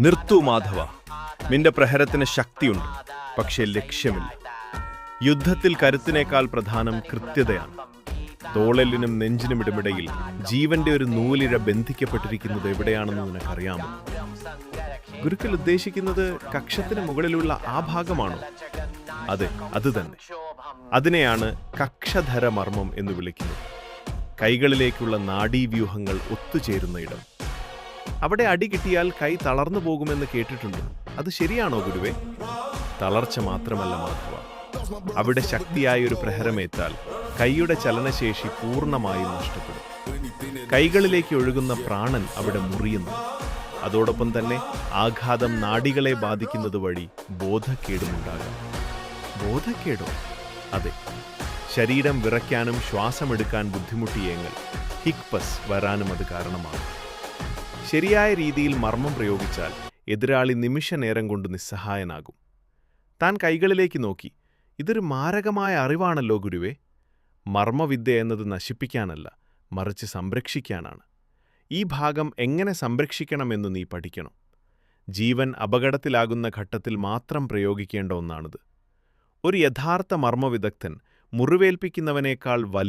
നിർത്തു മാധവ, നിന്റെ പ്രഹരത്തിന് ശക്തിയുണ്ട്, പക്ഷേ ലക്ഷ്യമില്ല. യുദ്ധത്തിൽ കരുത്തിനേക്കാൾ പ്രധാനം കൃത്യതയാണ്. തോളെല്ലിനും നെഞ്ചിനുമിടമിടയിൽ ജീവന്റെ ഒരു നൂലിഴ ബന്ധിക്കപ്പെട്ടിരിക്കുന്നത് എവിടെയാണെന്ന് നിനക്കറിയാമോ? ഗുരുക്കൾ ഉദ്ദേശിക്കുന്നത് കക്ഷത്തിന് മുകളിലുള്ള ആ ഭാഗമാണോ? അതെ, അത് തന്നെ. അതിനെയാണ് കക്ഷധര മർമ്മം എന്ന് വിളിക്കുന്നത്. കൈകളിലേക്കുള്ള നാഡീവ്യൂഹങ്ങൾ ഒത്തുചേരുന്ന ഇടം. അവിടെ അടി കിട്ടിയാൽ കൈ തളർന്നു പോകുമെന്ന് കേട്ടിട്ടുണ്ട്. അത് ശരിയാണോ ഗുരുവേ? തളർച്ച മാത്രമല്ല മാധവ, അവിടെ ശക്തിയായ ഒരു പ്രഹരമേറ്റാൽ കൈയുടെ ചലനശേഷി പൂർണ്ണമായും നഷ്ടപ്പെടും. കൈകളിലേക്ക് ഒഴുകുന്ന പ്രാണൻ അവിടെ മുറിയുന്നു. അതോടൊപ്പം തന്നെ ആഘാതം നാഡികളെ ബാധിക്കുന്നത് വഴി ബോധക്കേടുമുണ്ടാകാം. ബോധക്കേടോ? അതെ, ശരീരം വിറയ്ക്കാനും ശ്വാസമെടുക്കാൻ ബുദ്ധിമുട്ടിയെങ്കിൽ ഹിക്പസ് വരാനും അത് കാരണമാകും. ശരിയായ രീതിയിൽ മർമ്മം പ്രയോഗിച്ചാൽ എതിരാളി നിമിഷ നേരം കൊണ്ട് നിസ്സഹായനാകും. താൻ കൈകളിലേക്ക് നോക്കി. ഇതൊരു മാരകമായ അറിവാണല്ലോ ഗുരുവേ. മർമ്മവിദ്യ എന്നത് നശിപ്പിക്കാനല്ല, മറിച്ച് സംരക്ഷിക്കാനാണ്. ഈ ഭാഗം എങ്ങനെ സംരക്ഷിക്കണമെന്ന് നീ പഠിക്കണം. ജീവൻ അപകടത്തിലാകുന്ന ഘട്ടത്തിൽ മാത്രം പ്രയോഗിക്കേണ്ട ഒന്നാണിത്. ഒരു യഥാർത്ഥ മർമ്മവിദഗ്ധൻ മുറിവേൽപ്പിക്കുന്നവനേക്കാൾ വലിയ